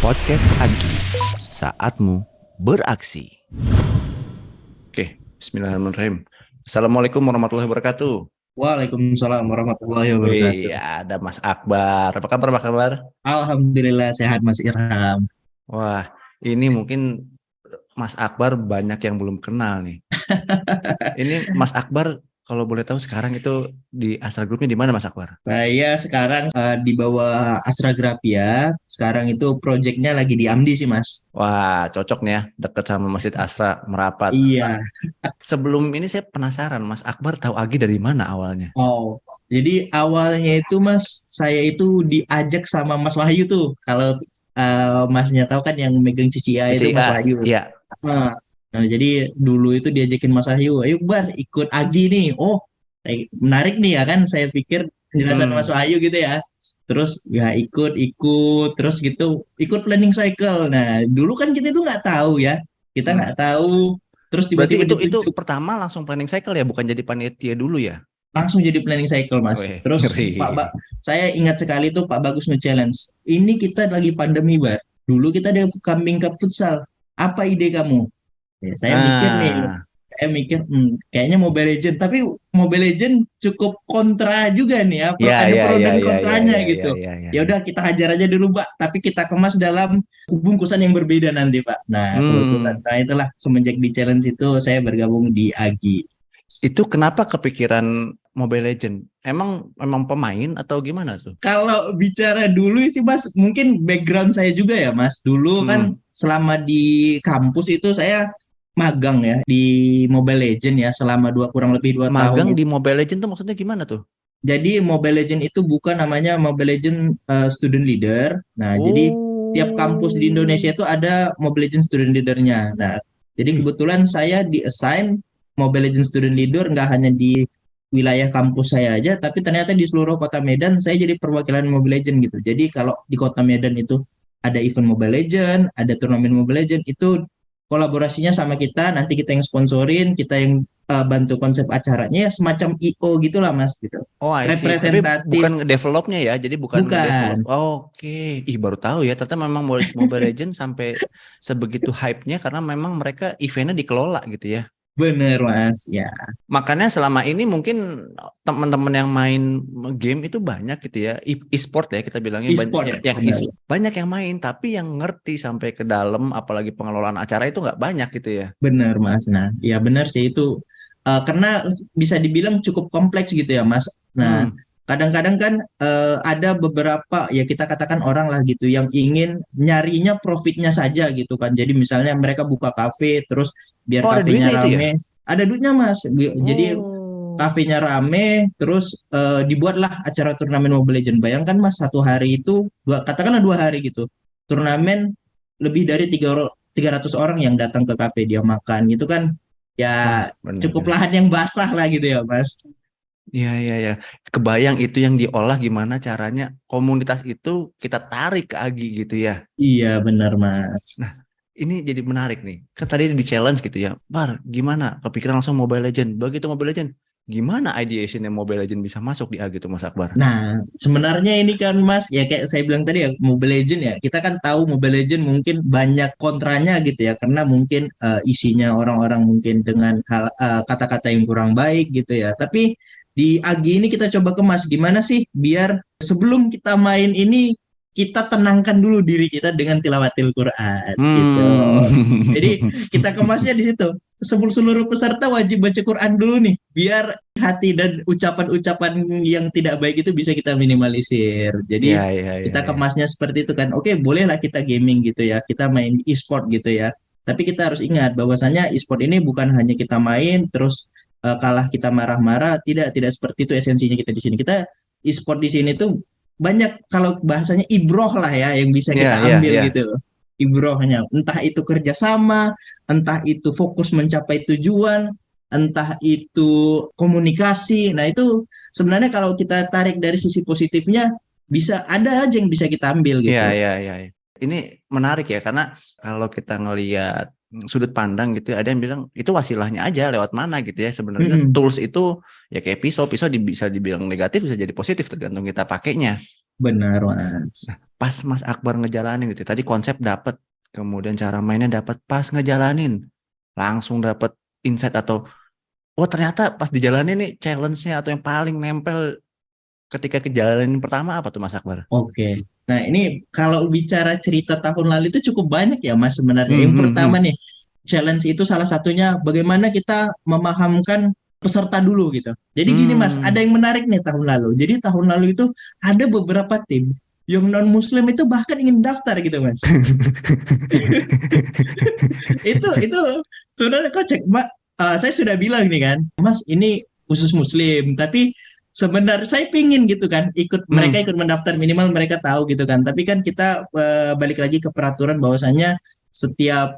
Podcast Agi, saatmu beraksi. Oke, bismillahirrahmanirrahim. Assalamualaikum warahmatullahi wabarakatuh. Waalaikumsalam warahmatullahi Wih, wabarakatuh. ada Mas Akbar. Apa kabar, Mas Akbar? Alhamdulillah sehat Mas Irham. Wah, ini mungkin Mas Akbar banyak yang belum kenal nih. Ini Mas Akbar, kalau boleh tahu sekarang itu di Astra Groupnya di mana, Mas Akbar? Saya sekarang di bawah Astra Grafia. Sekarang itu proyeknya lagi di Amdi sih Mas. Wah, cocok nih ya, dekat sama Masjid Asra Merapat. Iya. Sebelum ini saya penasaran, Mas Akbar tahu Agi dari mana awalnya? Oh, jadi awalnya itu Mas, saya itu diajak sama Mas Wahyu tuh. Kalau Masnya tahu kan yang megang CCA itu Mas CCA, Wahyu. iya. Nah, nah, jadi dulu itu diajakin Mas Wahyu, ayo Bar ikut Agi nih. Oh, menarik nih ya kan. Saya pikir penjelasan Mas Hmm. Wahyu gitu ya. Terus ya ikut, terus gitu ikut planning cycle. Nah, dulu kan kita itu nggak tahu ya, kita Hmm. nggak tahu. Terus Berarti tiba-tiba itu ditunjuk pertama langsung planning cycle ya, bukan jadi panitia dulu ya? langsung jadi planning cycle Mas. Weh, Terus ngeri. Saya ingat sekali tuh Pak Bagus nge-challenge. Ini kita lagi pandemi Bar. Dulu kita ada kambing cup futsal. Apa ide kamu? Ya, Ah, saya mikir, kayaknya Mobile Legend, tapi Mobile Legend cukup kontra juga nih ya, ya ada ya pro ya dan ya ya kontranya ya ya gitu. ya ya Ya ya. udah kita hajar aja dulu, Pak, tapi kita kemas dalam bungkusan yang berbeda nanti, Pak. Nah, kebetulan, Hmm, nah itulah semenjak di challenge itu saya bergabung di Agi. itu kenapa kepikiran Mobile Legend? Emang pemain atau gimana tuh? Kalau bicara dulu sih, Mas, mungkin background saya juga ya, Mas. Dulu kan Hmm. selama di kampus itu saya magang ya di Mobile Legend ya selama kurang lebih 2 tahun. Magang di Mobile Legend tuh maksudnya gimana tuh? Jadi Mobile Legend itu bukan namanya Mobile Legend Student Leader. Nah, jadi tiap kampus di Indonesia Oh, itu ada Mobile Legend Student Leader-nya. Nah, jadi ih, kebetulan saya di-assign Mobile Legend Student Leader nggak hanya di wilayah kampus saya aja, tapi ternyata di seluruh kota Medan saya jadi perwakilan Mobile Legend gitu. Jadi kalau di kota Medan itu ada event Mobile Legend, ada turnamen Mobile Legend, itu kolaborasinya sama kita, nanti kita yang sponsorin, kita yang bantu konsep acaranya, ya semacam IO gitulah Mas gitu, oh I see. Tapi bukan representatif. ngedevelopnya ya, jadi bukan ngedevelop. Bukan. Oke, ih baru tahu ya. Ternyata memang Mobile Legend sampai sebegitu hype-nya karena memang mereka eventnya dikelola gitu ya. Bener Mas ya. Makanya selama ini mungkin teman-teman yang main game itu banyak gitu ya, e-sport ya kita bilangnya banyak E-sport bener. banyak yang main, tapi yang ngerti sampai ke dalam, apalagi pengelolaan acara itu nggak banyak gitu ya. Bener Mas. Nah ya bener sih itu. Karena bisa dibilang cukup kompleks gitu ya Mas. Nah Hmm. kadang-kadang kan ada beberapa ya kita katakan orang lah gitu yang ingin nyarinya profitnya saja gitu kan. Jadi misalnya mereka buka kafe terus biar Oh ada kafenya duitnya itu ya? rame, ada duitnya Mas. Jadi Oh, kafenya rame, terus dibuatlah acara turnamen Mobile Legends. Bayangkan Mas, satu hari itu, katakanlah 2 hari gitu, turnamen lebih dari 300 orang yang datang ke kafe dia makan gitu kan, wah ya cukup benar-benar. lahan yang basah lah gitu ya Mas. Iya iya ya. Kebayang itu yang diolah gimana caranya komunitas itu kita tarik ke Agi gitu ya. Iya benar Mas. Nah, ini jadi menarik nih. Kan tadi di challenge gitu ya. Bar, gimana? Kepikiran langsung Mobile Legend. Begitu Mobile Legend, gimana ideationnya Mobile Legend bisa masuk di A gitu Mas Akbar? Nah, sebenarnya ini kan Mas, ya kayak saya bilang tadi ya, Mobile Legend ya. Kita kan tahu Mobile Legend mungkin banyak kontranya gitu ya, karena mungkin isinya orang-orang mungkin dengan kata-kata yang kurang baik gitu ya. Tapi di Agi ini kita coba kemas gimana sih biar sebelum kita main ini kita tenangkan dulu diri kita dengan tilawatil Quran gitu. Jadi Hmm. kita kemasnya di situ. Seluruh peserta wajib baca Quran dulu nih, biar hati dan ucapan-ucapan yang tidak baik itu bisa kita minimalisir. Ya, Jadi ya, ya, kita ya. kemasnya seperti itu kan. Oke, bolehlah kita gaming gitu ya. Kita main e-sport gitu ya. Tapi kita harus ingat bahwasanya e-sport ini bukan hanya kita main terus kalah kita marah-marah. Tidak seperti itu esensinya kita di sini. Kita e-sport di sini tuh banyak kalau bahasanya ibroh lah ya yang bisa Ya, kita ya, ambil ya. gitu. Ibrohnya entah itu kerjasama, entah itu fokus mencapai tujuan, entah itu komunikasi. Nah, itu sebenarnya kalau kita tarik dari sisi positifnya, bisa ada aja yang bisa kita ambil Ya, gitu. ya, ya. Ini menarik ya karena kalau kita ngelihat sudut pandang gitu ya, ada yang bilang itu wasilahnya aja lewat mana gitu ya. Sebenarnya Mm-mm. tools itu ya kayak pisau bisa dibilang negatif bisa jadi positif tergantung kita pakainya. Benar, Mas. Pas Mas Akbar ngejalanin gitu, tadi konsep dapet, kemudian cara mainnya dapet, pas ngejalanin langsung dapet insight atau oh ternyata pas dijalanin nih challenge-nya atau yang paling nempel ketika kejalanin pertama apa tuh Mas Akbar? Oke. Nah, ini kalau bicara cerita tahun lalu itu cukup banyak ya, Mas, sebenarnya. Hmm, Yang hmm, pertama hmm. nih, challenge itu salah satunya bagaimana kita memahamkan peserta dulu gitu. Jadi gini, Mas, ada Hmm. yang menarik nih tahun lalu. Jadi tahun lalu itu ada beberapa tim yang non muslim itu bahkan ingin daftar gitu, Mas. Itu sebenarnya kocak, Mbak. Saya sudah bilang nih kan, Mas, ini khusus muslim, tapi sebenarnya saya pingin gitu kan ikut, mereka Hmm. ikut mendaftar, minimal mereka tahu gitu kan. Tapi kan kita balik lagi ke peraturan bahwasanya setiap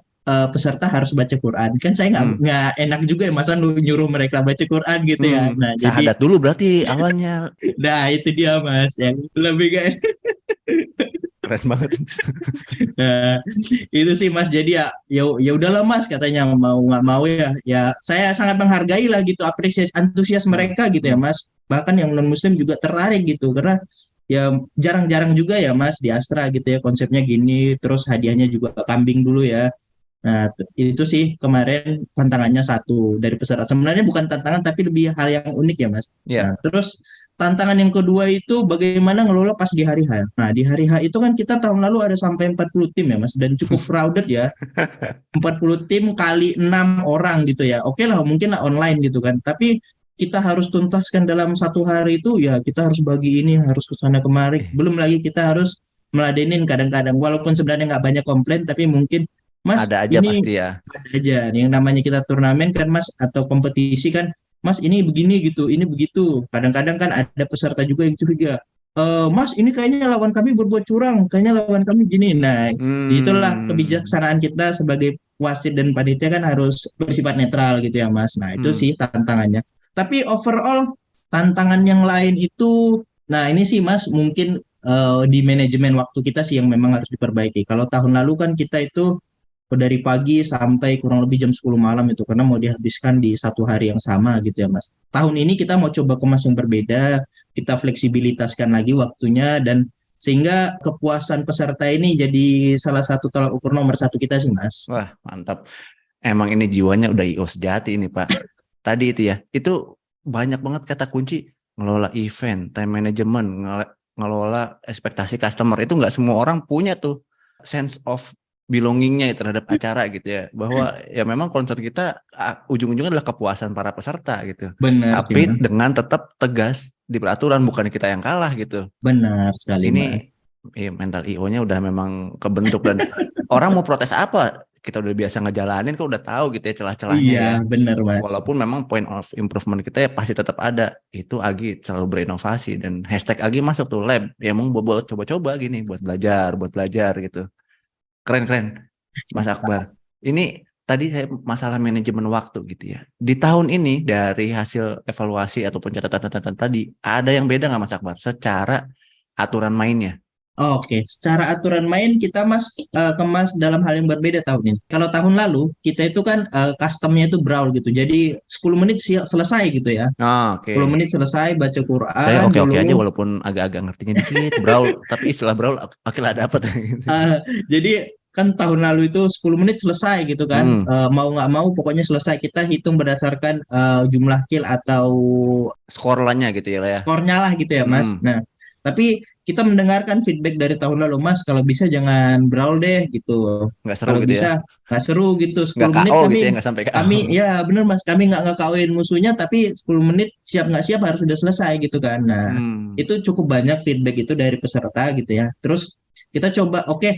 peserta harus baca Quran. Kan saya Hmm. nggak enak juga ya, masa nyuruh mereka baca Quran gitu ya. Nah, jadi Syahadat dulu berarti awalnya. nah itu dia, Mas, yang lebih kayak Keren banget. nah, itu sih, Mas. Jadi ya ya udahlah, Mas, katanya mau nggak mau ya ya saya sangat menghargai lah gitu apresiasi antusias Hmm. mereka gitu ya, Hmm. Mas. Bahkan yang non muslim juga tertarik gitu karena ya jarang-jarang juga ya, Mas, di Astra gitu ya konsepnya gini, terus hadiahnya juga kambing dulu ya. Nah, itu sih kemarin tantangannya satu dari peserta. Sebenarnya bukan tantangan tapi lebih hal yang unik ya, Mas. Nah, Ya. terus tantangan yang kedua itu bagaimana ngelola pas di hari H. Nah, di hari H itu kan kita tahun lalu ada sampai 40 tim ya, Mas, dan cukup crowded ya. 40 tim kali 6 orang gitu ya. Oke lah, mungkin lah online gitu kan. Tapi kita harus tuntaskan dalam satu hari itu ya, kita harus bagi ini, harus ke sana kemari. Eh, Belum lagi kita harus meladenin kadang-kadang walaupun sebenarnya nggak banyak komplain tapi mungkin, Mas, ada aja ini pasti ya. ada aja nih yang namanya kita turnamen kan, Mas, atau kompetisi kan, Mas, ini begini gitu, ini begitu. Kadang-kadang kan ada peserta juga yang curiga. Mas, ini kayaknya lawan kami berbuat curang, kayaknya lawan kami gini. Nah, itulah Hmm. kebijaksanaan kita sebagai wasit dan panitia kan harus bersifat netral gitu ya, Mas. Nah, itu Hmm. sih tantangannya. Tapi overall tantangan yang lain itu, nah ini sih, Mas, mungkin di manajemen waktu kita sih yang memang harus diperbaiki. Kalau tahun lalu kan kita itu dari pagi sampai kurang lebih jam 10 malam itu karena mau dihabiskan di satu hari yang sama gitu ya, Mas. Tahun ini kita mau coba kemas yang berbeda, kita fleksibilitaskan lagi waktunya dan sehingga kepuasan peserta ini jadi salah satu tolak ukur nomor satu kita sih, Mas. Wah, mantap. Emang ini jiwanya udah IO sejati ini, Pak. Tadi itu ya, itu banyak banget kata kunci ngelola event, time management, ngelola ekspektasi customer. Itu nggak semua orang punya tuh sense of belongingnya terhadap acara gitu ya. Bahwa ya memang concern kita ujung-ujungnya adalah kepuasan para peserta gitu. Benar sih, Tapi Mas. dengan tetap tegas di peraturan, bukan kita yang kalah gitu. Benar sekali, Ini Mas. mental IO-nya udah memang kebentuk dan orang mau protes apa? Kita udah biasa ngejalanin kok udah tahu gitu ya celah-celahnya Iya, ya. benar, Mas. Walaupun memang point of improvement kita ya pasti tetap ada. Itu Agi selalu berinovasi dan hashtag Agi masuk tuh lab. Ya emang buat coba-coba gini buat belajar gitu. Keren-keren Mas Akbar. Ini tadi saya masalah manajemen waktu gitu ya. Di tahun ini dari hasil evaluasi ataupun catatan-catatan tadi ada yang beda nggak Mas Akbar secara aturan mainnya? Oke, secara aturan main kita, Mas, kemas dalam hal yang berbeda tahun ini. Kalau tahun lalu kita itu kan customnya itu brawl gitu. Jadi 10 menit selesai gitu ya. Oh, 10 oke. menit selesai baca Saya Quran oke-oke aja dulu. walaupun agak-agak ngertinya dikit. Brawl, tapi istilah brawl oke lah dapat gitu. Jadi kan tahun lalu itu 10 menit selesai gitu kan. Hmm, Mau nggak mau pokoknya selesai. Kita hitung berdasarkan jumlah kill atau skorlannya gitu ya lah ya. skornya lah gitu ya, Mas. Hmm, Nah, tapi kita mendengarkan feedback dari tahun lalu, Mas, kalau bisa jangan brawl deh gitu. nggak seru Kalau gitu ya. bisa nggak seru gitu. Nggak 10 menit KO gitu ya, kami nggak sampai KO. kami ya bener, Mas, kami nggak ngekawin musuhnya tapi 10 menit siap nggak siap harus sudah selesai gitu kan. Nah, Hmm. itu cukup banyak feedback itu dari peserta gitu ya. Terus kita coba, oke,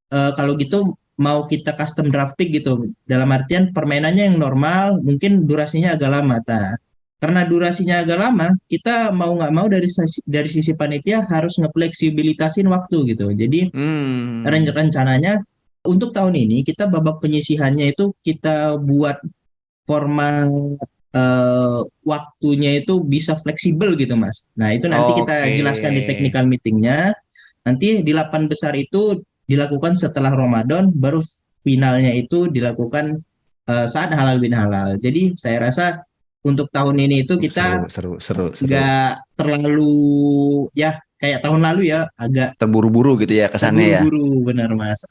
kalau gitu mau kita custom draft pick gitu. Dalam artian permainannya yang normal, mungkin durasinya agak lama. Nah, karena durasinya agak lama, kita mau nggak mau dari sisi panitia harus ngefleksibilitasin waktu gitu. Jadi Hmm. rencananya untuk tahun ini kita babak penyisihannya itu kita buat format waktunya itu bisa fleksibel gitu, Mas. Nah, itu nanti kita Oke. jelaskan di technical meetingnya. Nanti di 8 besar itu dilakukan setelah Ramadan, baru finalnya itu dilakukan saat halal bin halal. Jadi saya rasa untuk tahun ini itu Seru, kita seru, seru, seru. nggak terlalu ya kayak tahun lalu ya, agak Terburu-buru gitu ya kesannya ya. terburu-buru, benar Mas.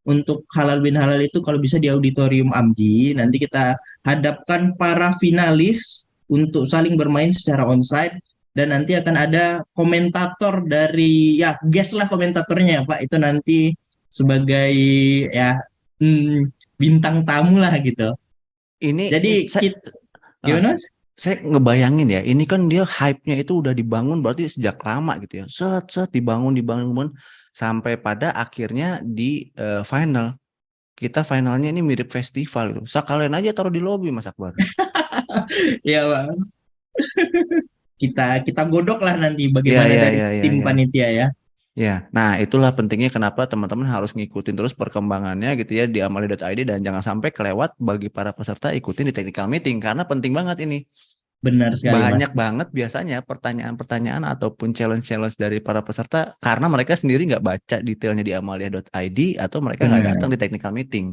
Untuk halal bin halal itu kalau bisa di auditorium Amdi, nanti kita hadapkan para finalis untuk saling bermain secara onsite, dan nanti akan ada komentator dari, ya guest lah komentatornya ya Pak, itu nanti sebagai ya hmm, bintang tamu lah gitu. Ini Jadi saya kita, gimana Mas? saya ngebayangin ya, ini kan dia hype-nya itu udah dibangun berarti sejak lama gitu ya. Set dibangun sampai pada akhirnya di final. Kita finalnya ini mirip festival gitu. Sekalian aja taruh di lobi Mas Akbar. Ya Bang, kita godok lah nanti Iya, bagaimana iya, dari iya, iya, tim iya. panitia ya. Ya, nah itulah pentingnya kenapa teman-teman harus ngikutin terus perkembangannya gitu ya di amalia.id dan jangan sampai kelewat bagi para peserta ikutin di technical meeting karena penting banget ini. Benar sekali Mas. Banyak banget biasanya pertanyaan-pertanyaan ataupun challenge-challenge dari para peserta karena mereka sendiri nggak baca detailnya di amalia.id atau mereka nggak datang Benar, di technical meeting.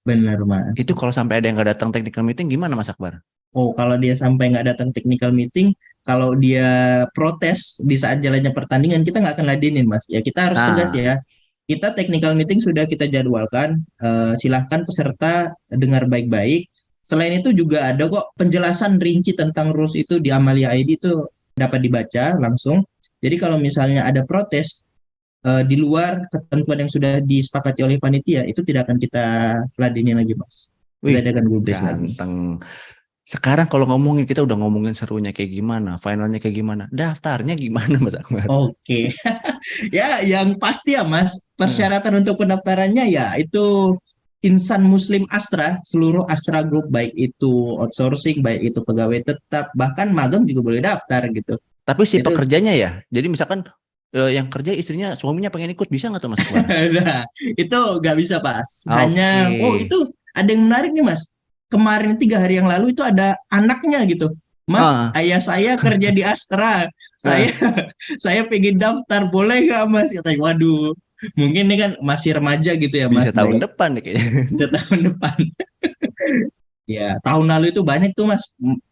benar Mas. Itu kalau sampai ada yang nggak datang technical meeting gimana Mas Akbar? Oh, kalau dia sampai nggak datang technical meeting, kalau dia protes di saat jalannya pertandingan, kita nggak akan ladenin, Mas. Ya, kita harus tegas Nah, ya. Kita technical meeting sudah kita jadwalkan. Silahkan peserta dengar baik-baik. Selain itu juga ada kok penjelasan rinci tentang rules itu di Amalia ID itu dapat dibaca langsung. Jadi kalau misalnya ada protes di luar ketentuan yang sudah disepakati oleh panitia, itu tidak akan kita ladenin lagi, Mas. Kita wih, akan gubris lagi. ganteng. Sekarang kalau ngomongin kita udah ngomongin serunya kayak gimana, finalnya kayak gimana, daftarnya gimana Mas Akbar? Oke. Ya, yang pasti ya Mas, Hmm. persyaratan untuk pendaftarannya ya itu insan Muslim Astra, seluruh Astra Group, baik itu outsourcing, baik itu pegawai tetap, bahkan magang juga boleh daftar gitu. Tapi si Itu, pekerjanya ya, jadi misalkan yang kerja istrinya, suaminya pengen ikut bisa nggak tuh Mas Akbar? nah, itu nggak bisa Pas. Oke. Hanya, oh itu ada yang menarik nih Mas. Kemarin 3 hari yang lalu itu ada anaknya gitu. Mas, Ah, ayah saya kerja di Astra. Saya ah, saya pengen daftar, boleh nggak Mas? Katanya, waduh, mungkin ini kan masih remaja gitu ya bisa Mas, tahun baik depan nih kayaknya. setahun depan. Ya, tahun lalu itu banyak tuh Mas,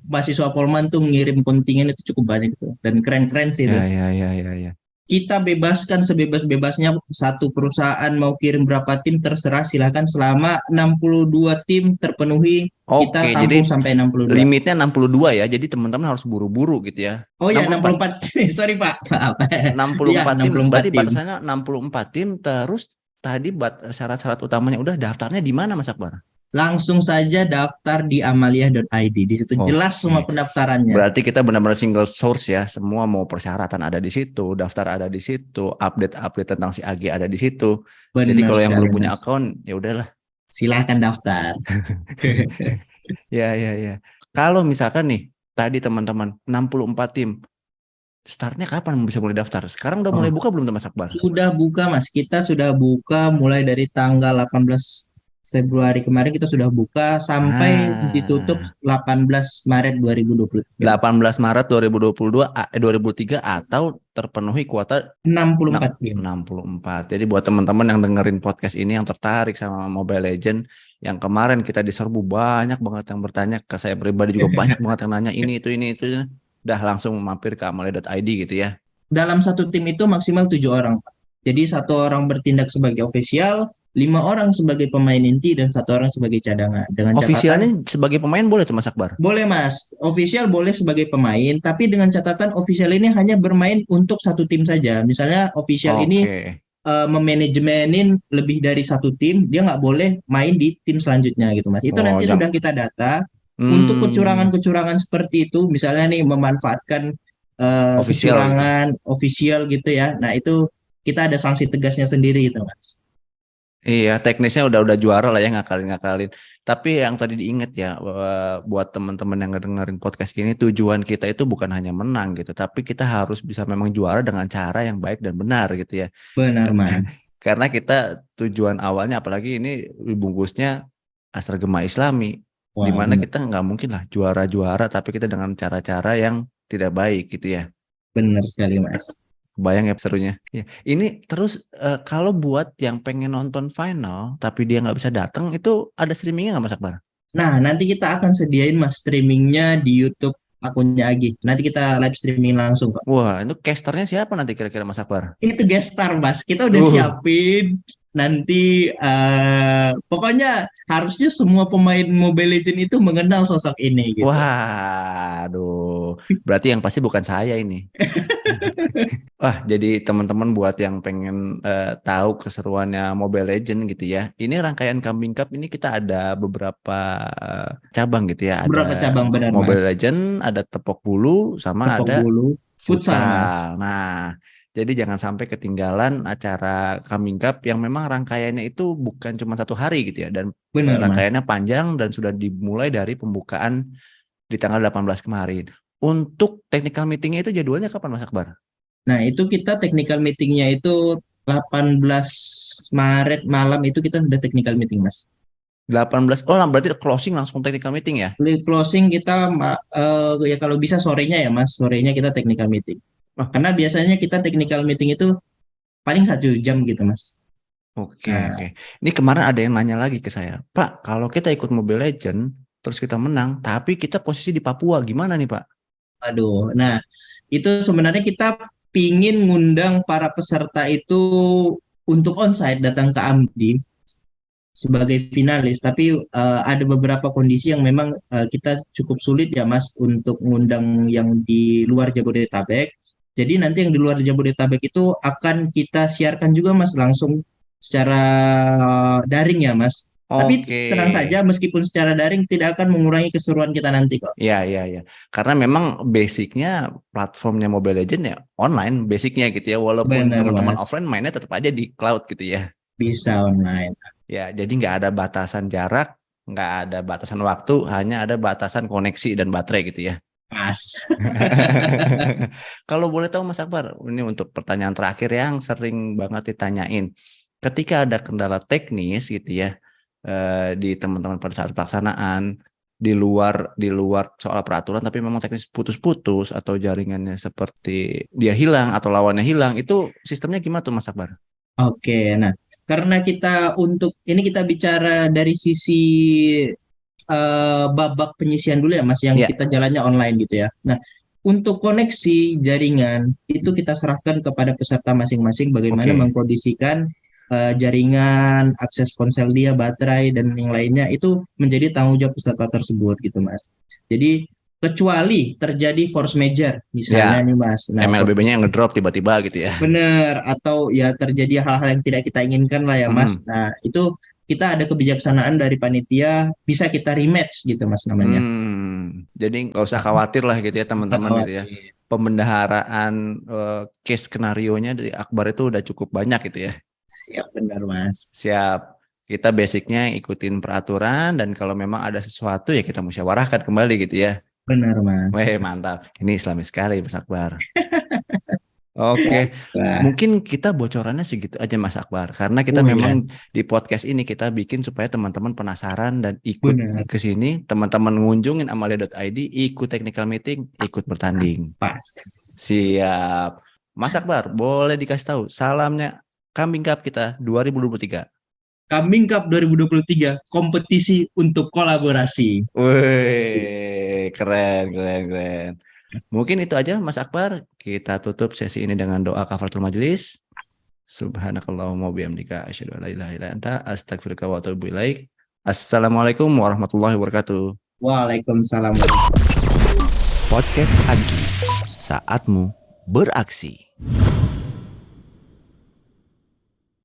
mahasiswa Polman tuh ngirim kontingen itu cukup banyak tuh, dan keren-keren sih itu. Ya, ya, ya, ya, ya. Kita bebaskan sebebas-bebasnya, satu perusahaan mau kirim berapa tim terserah, silakan selama 62 tim terpenuhi, kita Oke, tampung jadi sampai 62. limitnya 62 ya. Jadi teman-teman harus buru-buru gitu ya. Oh ya, 64. 64. Sorry Pak. Maaf. Iya, 64 tim, 64 berarti tim. batasannya 64 tim terus tadi syarat-syarat utamanya udah daftarnya di mana Mas Akbar? Langsung saja daftar di amalia.id. Di situ jelas semua Oke. pendaftarannya. Berarti kita benar-benar single source ya. Semua mau persyaratan ada di situ, daftar ada di situ, update-update tentang si AG ada di situ. Jadi Benar kalau yang sekali belum punya Mas. akun, ya udahlah. Silahkan daftar. Ya, ya, ya. Kalau misalkan nih, tadi teman-teman 64 tim, startnya kapan bisa mulai daftar? Sekarang udah mulai Oh, buka belum Mas Akbar? sudah buka Mas. Kita sudah buka mulai dari tanggal 18 Februari kemarin, kita sudah buka sampai ditutup Ah, 18 Maret 2023 Mas. 18 Maret 2022 2003 atau terpenuhi kuota 64 tim. 64. Jadi buat teman-teman yang dengerin podcast ini yang tertarik sama Mobile Legend yang kemarin kita diserbu banyak banget yang bertanya ke saya pribadi juga banyak banget yang nanya ini itu udah langsung mampir ke amalia.id gitu ya. Dalam satu tim itu maksimal 7 orang. Jadi satu orang bertindak sebagai official, 5 orang sebagai pemain inti, dan 1 orang sebagai cadangan. Dengan catatan, Ofisialnya sebagai pemain boleh tuh Mas Akbar? boleh Mas, official boleh sebagai pemain, tapi dengan catatan official ini hanya bermain untuk satu tim saja. Misalnya official ini Oke. memanajemenin lebih dari satu tim, dia nggak boleh main di tim selanjutnya gitu Mas. Itu Oh, nanti sudah kita data. Untuk hmm, kecurangan-kecurangan seperti itu, misalnya nih memanfaatkan official gitu. kecurangan official gitu ya. Nah, itu kita ada sanksi tegasnya sendiri gitu, Mas. Iya, teknisnya udah juara lah ya ngakalin-ngakalin. Tapi yang tadi diingat ya, buat teman-teman yang ngedengerin podcast ini, tujuan kita itu bukan hanya menang gitu, tapi kita harus bisa memang juara dengan cara yang baik dan benar gitu ya. Benar, Mas. Karena kita tujuan awalnya, apalagi ini dibungkusnya Asragema Islami, di Wah, mana benar. kita nggak mungkin lah juara-juara, tapi kita dengan cara-cara yang tidak baik gitu ya. Benar sekali, Mas. Bayang ya serunya. Ya. Ini terus kalau buat yang pengen nonton final tapi dia nggak bisa datang itu ada streamingnya nggak Mas Akbar? Nah, nanti kita akan sediain Mas streamingnya di YouTube akunnya Agi. Nanti kita live streaming langsung kok. Wah, itu casternya siapa nanti kira-kira Mas Akbar? Itu guest star, Mas. Kita udah Uh, siapin. Nanti pokoknya harusnya semua pemain Mobile Legends itu mengenal sosok ini gitu. Waduh, berarti yang pasti bukan saya ini. Wah, jadi teman-teman buat yang pengen tahu keseruannya Mobile Legend gitu ya. Ini rangkaian Kambing Cup ini kita ada beberapa cabang gitu ya. Berapa Ada cabang benar, Mobile Mas? Legend, ada tepok bulu, sama Tepok ada bulu, futsal, Mas. futsal. Nah, jadi jangan sampai ketinggalan acara Kambing Cup yang memang rangkaiannya itu bukan cuma 1 hari gitu ya. Dan Benar, Mas. rangkaiannya panjang dan sudah dimulai dari pembukaan di tanggal 18 kemarin. Untuk technical meetingnya itu jadwalnya kapan Mas Akbar? Nah, itu kita technical meetingnya itu 18 Maret malam itu kita sudah technical meeting, Mas. 18, oh berarti closing langsung technical meeting ya? Closing kita ya kalau bisa sorenya ya, Mas. Sorenya kita technical meeting. Oh, Karena biasanya kita technical meeting itu paling 1 jam gitu, Mas. oke, Nah, oke. Ini kemarin ada yang nanya lagi ke saya, Pak, kalau kita ikut Mobile Legend, terus kita menang, tapi kita posisi di Papua, gimana nih Pak? aduh. Nah, itu sebenarnya kita pingin ngundang para peserta itu untuk onsite datang ke Amdi sebagai finalis, tapi ada beberapa kondisi yang memang kita cukup sulit ya Mas untuk ngundang yang di luar Jabodetabek. Jadi nanti yang di luar Jabodetabek itu akan kita siarkan juga Mas langsung secara daring ya Mas. Tapi Oke, tenang saja meskipun secara daring tidak akan mengurangi keseruan kita nanti kok. ya, ya, ya. Karena memang basicnya platformnya Mobile Legend ya online, basicnya gitu ya. Walaupun Benar teman-teman Mas, offline mainnya tetap aja di cloud gitu ya. bisa online. Ya, jadi nggak ada batasan jarak, nggak ada batasan waktu, hanya ada batasan koneksi dan baterai gitu ya. Pas. Kalau boleh tahu Mas Akbar, ini untuk pertanyaan terakhir yang sering banget ditanyain. Ketika ada kendala teknis gitu ya, di teman-teman pada saat pelaksanaan, di luar soal peraturan, tapi memang teknis putus-putus atau jaringannya seperti dia hilang atau lawannya hilang, itu sistemnya gimana tuh Mas Akbar? Oke, nah karena kita untuk ini kita bicara dari sisi babak penyisian dulu ya Mas, yang Ya, kita jalannya online gitu ya. Nah, untuk koneksi jaringan itu kita serahkan kepada peserta masing-masing bagaimana oke. mengkondisikan jaringan, akses ponsel dia, baterai dan yang lainnya itu menjadi tanggung jawab peserta tersebut gitu Mas. Jadi kecuali terjadi force major misalnya Ya, nih Mas. Nah, force MLBB-nya yang ngedrop tiba-tiba gitu ya. bener, atau ya terjadi hal-hal yang tidak kita inginkan lah ya Mas. Mm-mm. Nah, itu kita ada kebijaksanaan dari panitia, bisa kita rematch gitu Mas namanya. Jadi nggak usah khawatir lah gitu ya Nggak usah teman-teman gitu ya. khawatir. Pembendaharaan case skenario-nya dari Akbar itu udah cukup banyak gitu ya. Siap benar Mas. Siap. Kita basicnya ikutin peraturan dan kalau memang ada sesuatu ya kita musyawarahkan kembali gitu ya. Benar Mas. Weh mantap. Ini Islami sekali Mas Akbar. Oke, Wah, mungkin kita bocorannya segitu aja Mas Akbar. Karena kita oh ya, memang di podcast ini kita bikin supaya teman-teman penasaran dan ikut benar. ke sini. Teman-teman ngunjungin amalia.id, ikut technical meeting, ikut bertanding. Pas. Siap. Mas Akbar, boleh dikasih tahu salamnya Kambing Cup kita 2023. Kambing Cup 2023, kompetisi untuk kolaborasi. Wih, keren, keren, keren. Mungkin itu aja Mas Akbar. Kita tutup sesi ini dengan doa kafaratul majelis. Subhanakallahumma bihamdika asyhadu an la ilaha illa anta astaghfiruka wa atubu ilaik. Assalamualaikum warahmatullahi wabarakatuh. Waalaikumsalam. Podcast Agi. Saatmu beraksi.